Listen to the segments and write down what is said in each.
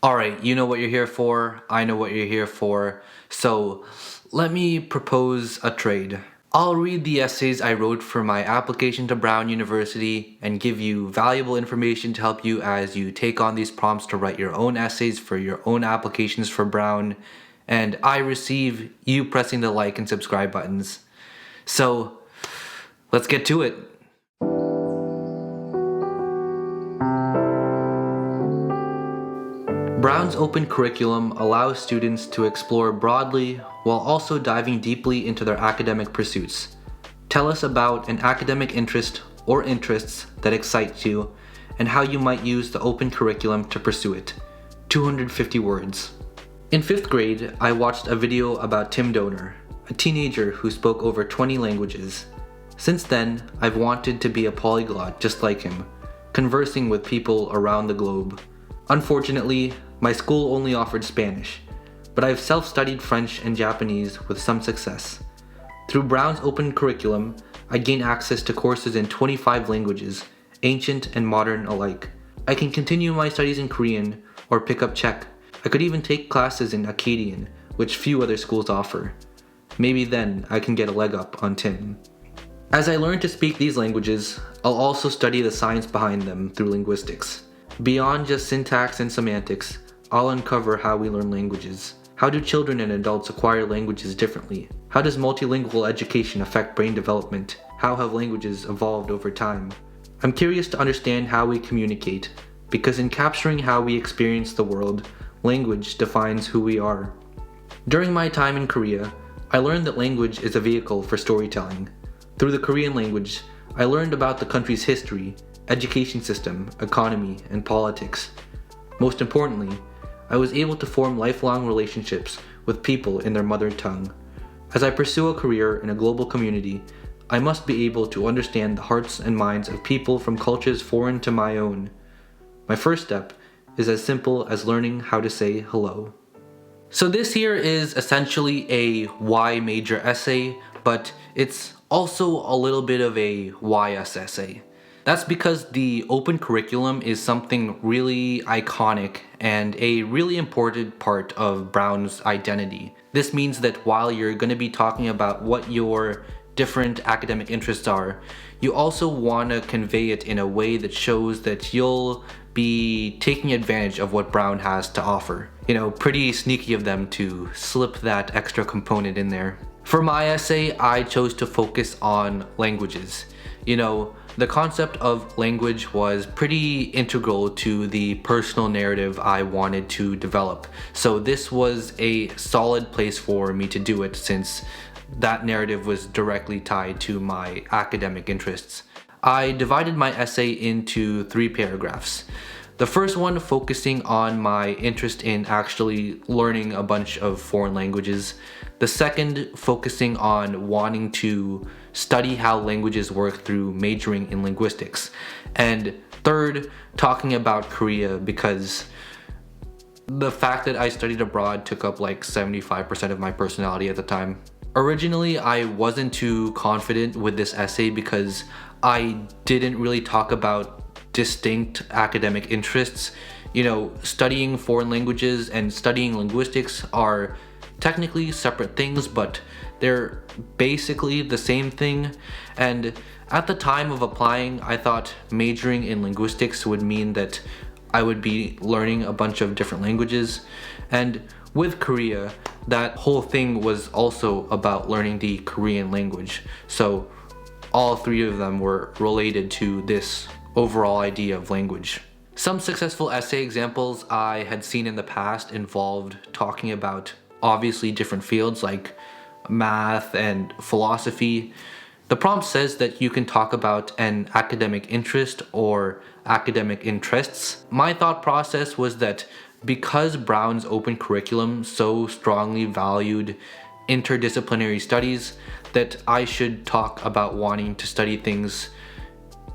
Alright, you know what you're here for, I know what you're here for, so let me propose a trade. I'll read the essays I wrote for my application to Brown University and give you valuable information to help you as you take on these prompts to write your own essays for your own applications for Brown, and I receive you pressing the like and subscribe buttons. So, let's get to it. Brown's open curriculum allows students to explore broadly while also diving deeply into their academic pursuits. Tell us about an academic interest or interests that excite you and how you might use the open curriculum to pursue it. 250 words. In 5th grade, I watched a video about Tim Donor, a teenager who spoke over 20 languages. Since then, I've wanted to be a polyglot just like him, conversing with people around the globe. Unfortunately, my school only offered Spanish, but I've self-studied French and Japanese with some success. Through Brown's open curriculum, I gain access to courses in 25 languages, ancient and modern alike. I can continue my studies in Korean or pick up Czech. I could even take classes in Akkadian, which few other schools offer. Maybe then I can get a leg up on Tim. As I learn to speak these languages, I'll also study the science behind them through linguistics. Beyond just syntax and semantics, I'll uncover how we learn languages. How do children and adults acquire languages differently? How does multilingual education affect brain development? How have languages evolved over time? I'm curious to understand how we communicate, because in capturing how we experience the world, language defines who we are. During my time in Korea, I learned that language is a vehicle for storytelling. Through the Korean language, I learned about the country's history, education system, economy, and politics. Most importantly, I was able to form lifelong relationships with people in their mother tongue. As I pursue a career in a global community, I must be able to understand the hearts and minds of people from cultures foreign to my own. My first step is as simple as learning how to say hello. So this here is essentially a why major essay, but it's also a little bit of a YS essay. That's because the open curriculum is something really iconic and a really important part of Brown's identity. This means that while you're going to be talking about what your different academic interests are, you also want to convey it in a way that shows that you'll be taking advantage of what Brown has to offer. You know, pretty sneaky of them to slip that extra component in there. For my essay, I chose to focus on languages. You know, the concept of language was pretty integral to the personal narrative I wanted to develop. So this was a solid place for me to do it since that narrative was directly tied to my academic interests. I divided my essay into 3 paragraphs. The first one focusing on my interest in actually learning a bunch of foreign languages. The second focusing on wanting to study how languages work through majoring in linguistics. And third, talking about Korea because the fact that I studied abroad took up like 75% of my personality at the time. Originally, I wasn't too confident with this essay because I didn't really talk about distinct academic interests. You know, studying foreign languages and studying linguistics are technically separate things, but they're basically the same thing. And at the time of applying, I thought majoring in linguistics would mean that I would be learning a bunch of different languages. And with Korea, that whole thing was also about learning the Korean language. So all 3 of them were related to this overall idea of language. Some successful essay examples I had seen in the past involved talking about obviously different fields like math and philosophy. The prompt says that you can talk about an academic interest or academic interests. My thought process was that because Brown's open curriculum so strongly valued interdisciplinary studies, that I should talk about wanting to study things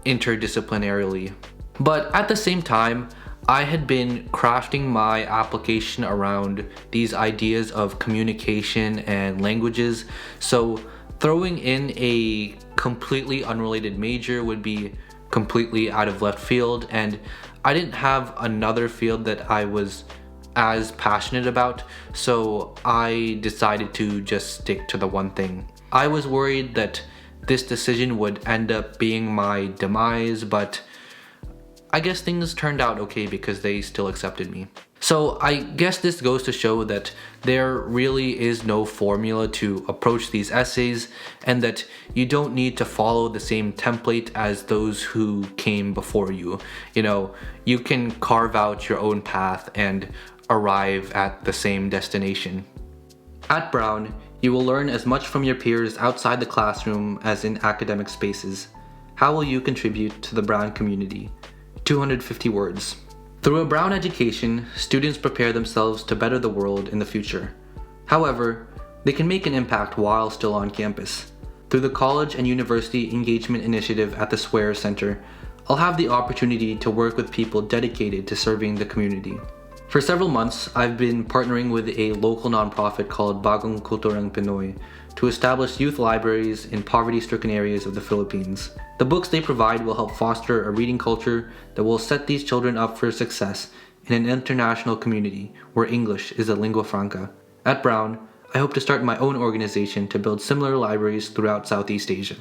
interdisciplinarily. But at the same time, I had been crafting my application around these ideas of communication and languages, so throwing in a completely unrelated major would be completely out of left field, and I didn't have another field that I was as passionate about, so I decided to just stick to the one thing. I was worried that this decision would end up being my demise, but I guess things turned out okay because they still accepted me. So I guess this goes to show that there really is no formula to approach these essays, and that you don't need to follow the same template as those who came before you. You can carve out your own path and arrive at the same destination. At Brown, you will learn as much from your peers outside the classroom as in academic spaces. How will you contribute to the Brown community? 250 words. Through a Brown education, students prepare themselves to better the world in the future. However, they can make an impact while still on campus. Through the College and University Engagement Initiative at the Swearer Center, I'll have the opportunity to work with people dedicated to serving the community. For several months, I've been partnering with a local nonprofit called Bagong Kulturang Pinoy to establish youth libraries in poverty-stricken areas of the Philippines. The books they provide will help foster a reading culture that will set these children up for success in an international community where English is a lingua franca. At Brown, I hope to start my own organization to build similar libraries throughout Southeast Asia.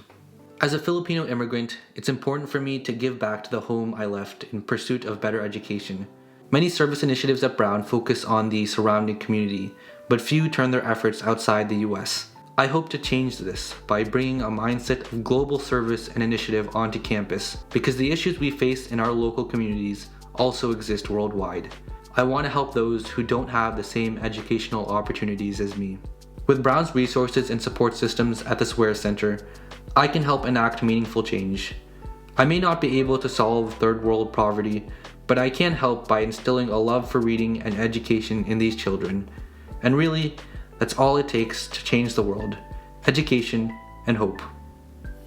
As a Filipino immigrant, it's important for me to give back to the home I left in pursuit of better education. Many service initiatives at Brown focus on the surrounding community, but few turn their efforts outside the US. I hope to change this by bringing a mindset of global service and initiative onto campus, because the issues we face in our local communities also exist worldwide. I want to help those who don't have the same educational opportunities as me. With Brown's resources and support systems at the Swearer Center, I can help enact meaningful change. I may not be able to solve third world poverty, but I can help by instilling a love for reading and education in these children. And really, that's all it takes to change the world: education and hope.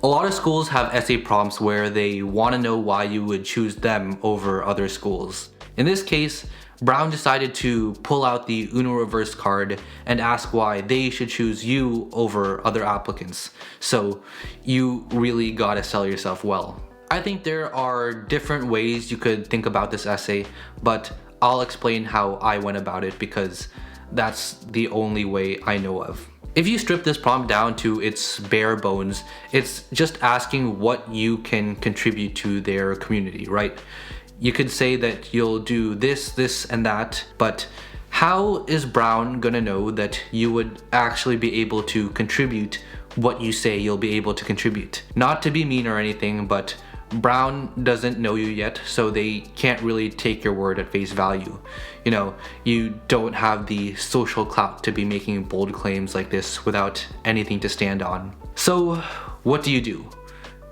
A lot of schools have essay prompts where they want to know why you would choose them over other schools. In this case, Brown decided to pull out the Uno reverse card and ask why they should choose you over other applicants. So you really gotta sell yourself well. I think there are different ways you could think about this essay, but I'll explain how I went about it because that's the only way I know of. If you strip this prompt down to its bare bones, it's just asking what you can contribute to their community, right? You could say that you'll do this, this, and that, but how is Brown gonna know that you would actually be able to contribute what you say you'll be able to contribute? Not to be mean or anything, but Brown doesn't know you yet, so they can't really take your word at face value. You don't have the social clout to be making bold claims like this without anything to stand on. So what do?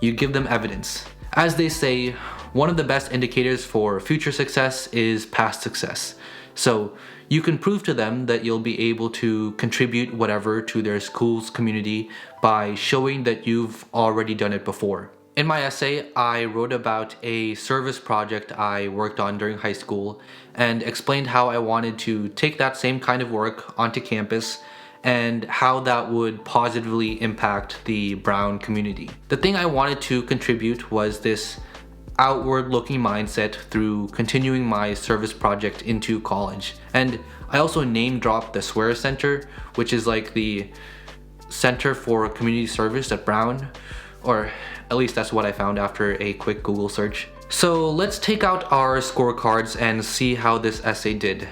You give them evidence. As they say, one of the best indicators for future success is past success. So you can prove to them that you'll be able to contribute whatever to their school's community by showing that you've already done it before. In my essay, I wrote about a service project I worked on during high school and explained how I wanted to take that same kind of work onto campus and how that would positively impact the Brown community. The thing I wanted to contribute was this outward-looking mindset through continuing my service project into college. And I also name-dropped the Swearer Center, which is like the Center for Community Service at Brown, or at least that's what I found after a quick Google search. So let's take out our scorecards and see how this essay did.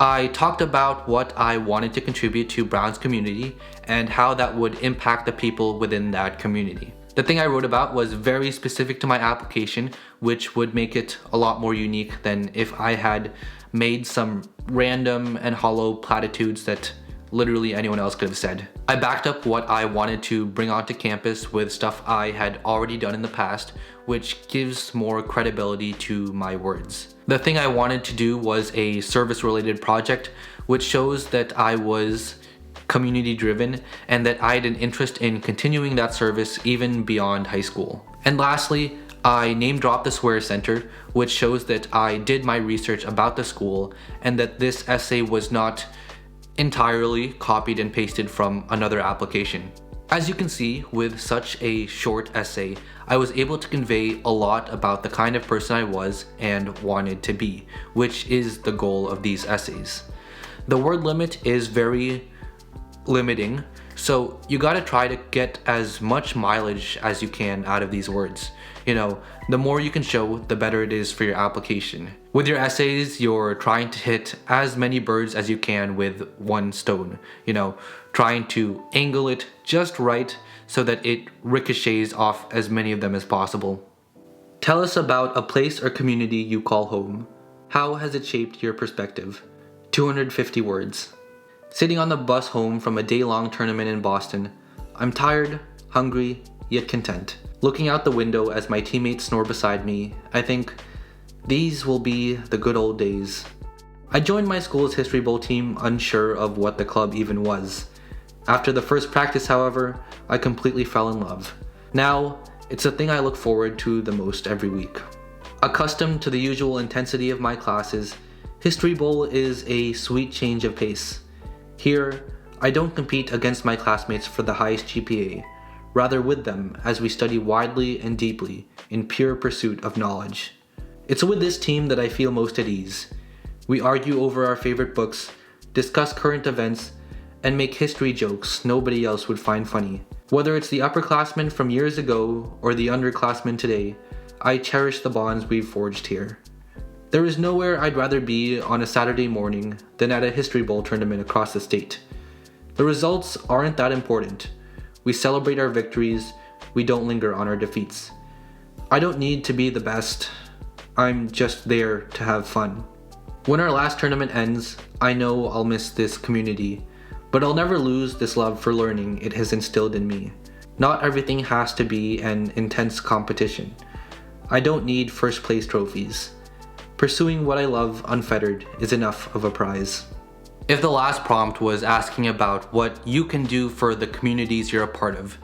I talked about what I wanted to contribute to Brown's community and how that would impact the people within that community. The thing I wrote about was very specific to my application, which would make it a lot more unique than if I had made some random and hollow platitudes that literally anyone else could have said. I backed up what I wanted to bring onto campus with stuff I had already done in the past, which gives more credibility to my words. The thing I wanted to do was a service-related project, which shows that I was community driven and that I had an interest in continuing that service even beyond high school. And lastly, I name dropped the Swearer Center, which shows that I did my research about the school and that this essay was not entirely copied and pasted from another application. As you can see, with such a short essay, I was able to convey a lot about the kind of person I was and wanted to be, which is the goal of these essays. The word limit is very limiting, so you gotta try to get as much mileage as you can out of these words. The more you can show, the better it is for your application. With your essays, you're trying to hit as many birds as you can with one stone. Trying to angle it just right so that it ricochets off as many of them as possible. Tell us about a place or community you call home. How has it shaped your perspective? 250 words. Sitting on the bus home from a day-long tournament in Boston, I'm tired, hungry, yet content. Looking out the window as my teammates snore beside me, I think, these will be the good old days. I joined my school's History Bowl team unsure of what the club even was. After the first practice, however, I completely fell in love. Now, it's the thing I look forward to the most every week. Accustomed to the usual intensity of my classes, History Bowl is a sweet change of pace. Here, I don't compete against my classmates for the highest GPA, rather with them as we study widely and deeply in pure pursuit of knowledge. It's with this team that I feel most at ease. We argue over our favorite books, discuss current events, and make history jokes nobody else would find funny. Whether it's the upperclassmen from years ago or the underclassmen today, I cherish the bonds we've forged here. There is nowhere I'd rather be on a Saturday morning than at a History Bowl tournament across the state. The results aren't that important. We celebrate our victories, we don't linger on our defeats. I don't need to be the best, I'm just there to have fun. When our last tournament ends, I know I'll miss this community, but I'll never lose this love for learning it has instilled in me. Not everything has to be an intense competition. I don't need first place trophies. Pursuing what I love unfettered is enough of a prize. If the last prompt was asking about what you can do for the communities you're a part of,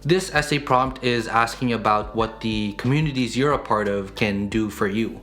this essay prompt is asking about what the communities you're a part of can do for you.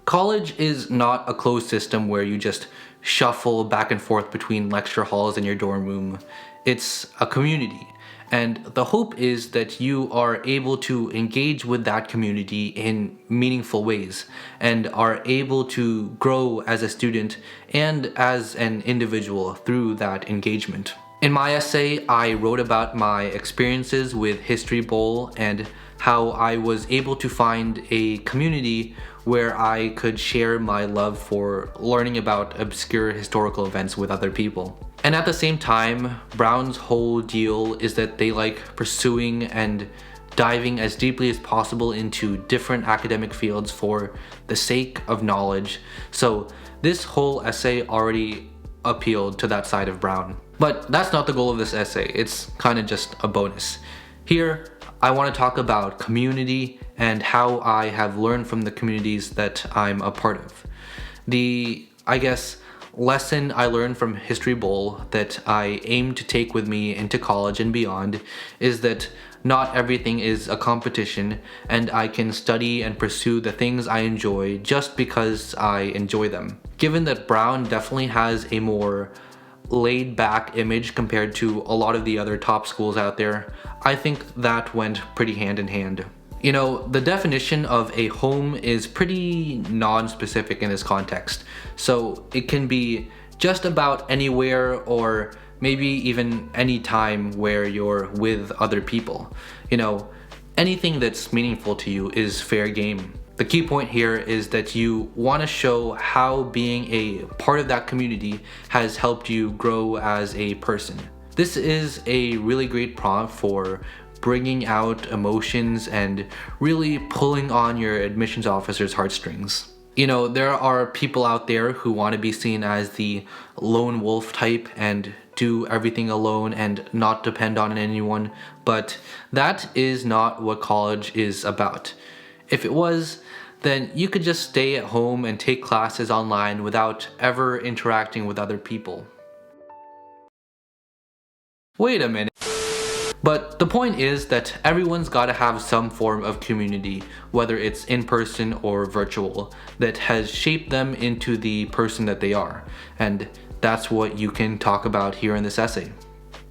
College is not a closed system where you just shuffle back and forth between lecture halls in your dorm room. It's a community. And the hope is that you are able to engage with that community in meaningful ways and are able to grow as a student and as an individual through that engagement. In my essay, I wrote about my experiences with History Bowl and how I was able to find a community where I could share my love for learning about obscure historical events with other people. And at the same time, Brown's whole deal is that they like pursuing and diving as deeply as possible into different academic fields for the sake of knowledge. So this whole essay already appealed to that side of Brown. But that's not the goal of this essay, it's kind of just a bonus. Here, I want to talk about community and how I have learned from the communities that I'm a part of. The, lesson I learned from History Bowl that I aim to take with me into college and beyond is that not everything is a competition, and I can study and pursue the things I enjoy just because I enjoy them. Given that Brown definitely has a more laid back image compared to a lot of the other top schools out there, I think that went pretty hand in hand. The definition of a home is pretty non-specific in this context, so it can be just about anywhere or maybe even any time where you're with other people. Anything that's meaningful to you is fair game. The key point here is that you want to show how being a part of that community has helped you grow as a person. This is a really great prompt for bringing out emotions and really pulling on your admissions officer's heartstrings. There are people out there who want to be seen as the lone wolf type and do everything alone and not depend on anyone, but that is not what college is about. If it was, then you could just stay at home and take classes online without ever interacting with other people. Wait a minute. But the point is that everyone's got to have some form of community, whether it's in person or virtual, that has shaped them into the person that they are. And that's what you can talk about here in this essay.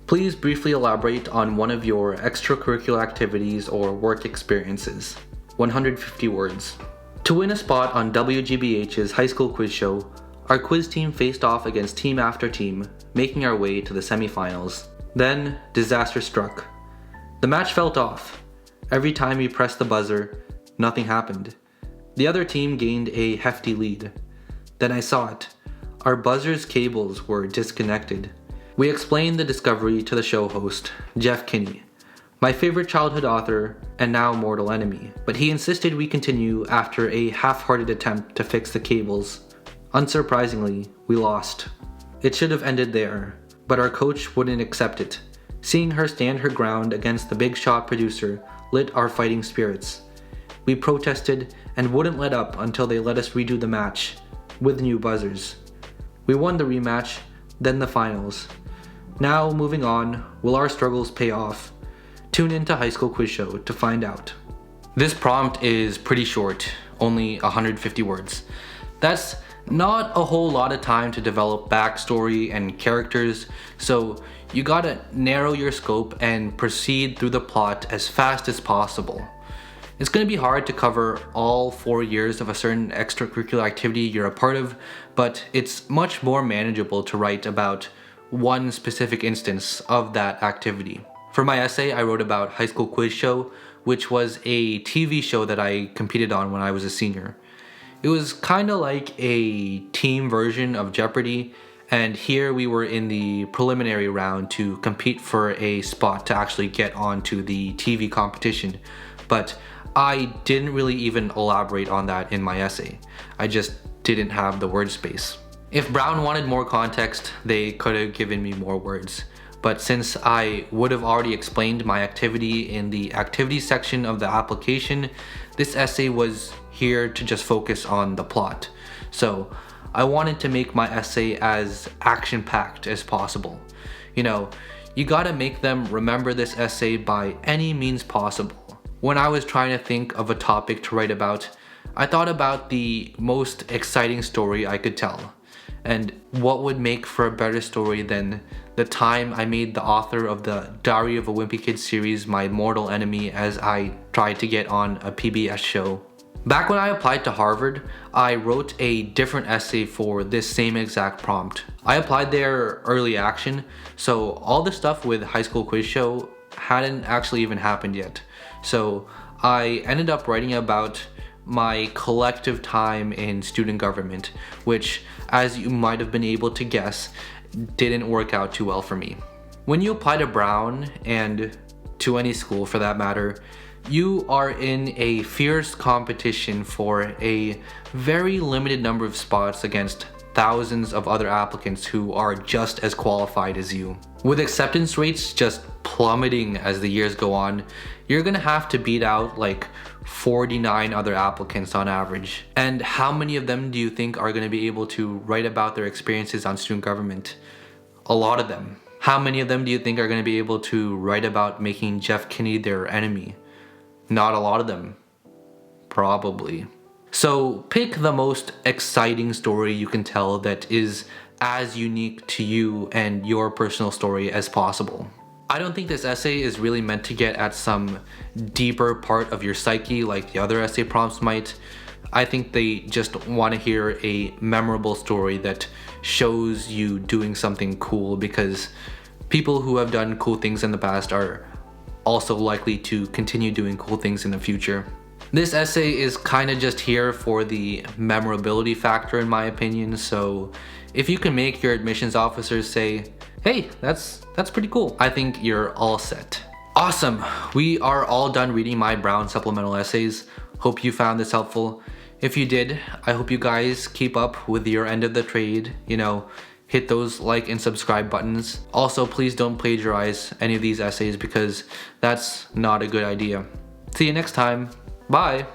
Please briefly elaborate on one of your extracurricular activities or work experiences. 150 words. To win a spot on WGBH's high school quiz show, our quiz team faced off against team after team, making our way to the semifinals. Then, disaster struck. The match felt off. Every time we pressed the buzzer, nothing happened. The other team gained a hefty lead. Then I saw it. Our buzzer's cables were disconnected. We explained the discovery to the show host, Jeff Kinney, my favorite childhood author and now mortal enemy, but he insisted we continue after a half-hearted attempt to fix the cables. Unsurprisingly, we lost. It should have ended there, but our coach wouldn't accept it. Seeing her stand her ground against the big shot producer lit our fighting spirits. We protested and wouldn't let up until they let us redo the match, with new buzzers. We won the rematch, then the finals. Now, moving on, will our struggles pay off? Tune into High School Quiz Show to find out. This prompt is pretty short, only 150 words. That's not a whole lot of time to develop backstory and characters, so you gotta narrow your scope and proceed through the plot as fast as possible. It's going to be hard to cover all 4 years of a certain extracurricular activity you're a part of, but it's much more manageable to write about one specific instance of that activity. For my essay, I wrote about High School Quiz Show, which was a TV show that I competed on when I was a senior. It was kind of like a team version of Jeopardy! And here we were in the preliminary round to compete for a spot to actually get onto the TV competition. But I didn't really even elaborate on that in my essay. I just didn't have the word space. If Brown wanted more context, they could have given me more words. But since I would have already explained my activity in the activities section of the application, this essay was here to just focus on the plot. So I wanted to make my essay as action-packed as possible. You gotta make them remember this essay by any means possible. When I was trying to think of a topic to write about, I thought about the most exciting story I could tell. And what would make for a better story than the time I made the author of the Diary of a Wimpy Kid series my mortal enemy as I tried to get on a PBS show. Back when I applied to Harvard, I wrote a different essay for this same exact prompt. I applied there early action, so all the stuff with High School Quiz Show hadn't actually even happened yet. So I ended up writing about my collective time in student government, which, as you might have been able to guess, didn't work out too well for me. When you apply to Brown, and to any school for that matter, you are in a fierce competition for a very limited number of spots against thousands of other applicants who are just as qualified as you. With acceptance rates just plummeting as the years go on, you're gonna have to beat out like 49 other applicants on average. And how many of them do you think are gonna be able to write about their experiences on student government? A lot of them. How many of them do you think are gonna be able to write about making Jeff Kinney their enemy? Not a lot of them. Probably. So pick the most exciting story you can tell that is as unique to you and your personal story as possible. I don't think this essay is really meant to get at some deeper part of your psyche like the other essay prompts might. I think they just want to hear a memorable story that shows you doing something cool, because people who have done cool things in the past are also likely to continue doing cool things in the future. This essay is kind of just here for the memorability factor in my opinion, so if you can make your admissions officers say, hey, that's pretty cool, I think you're all set. Awesome, we are all done reading my Brown supplemental essays. Hope you found this helpful. If you did, I hope you guys keep up with your end of the trade, hit those like and subscribe buttons. Also, please don't plagiarize any of these essays because that's not a good idea. See you next time. Bye.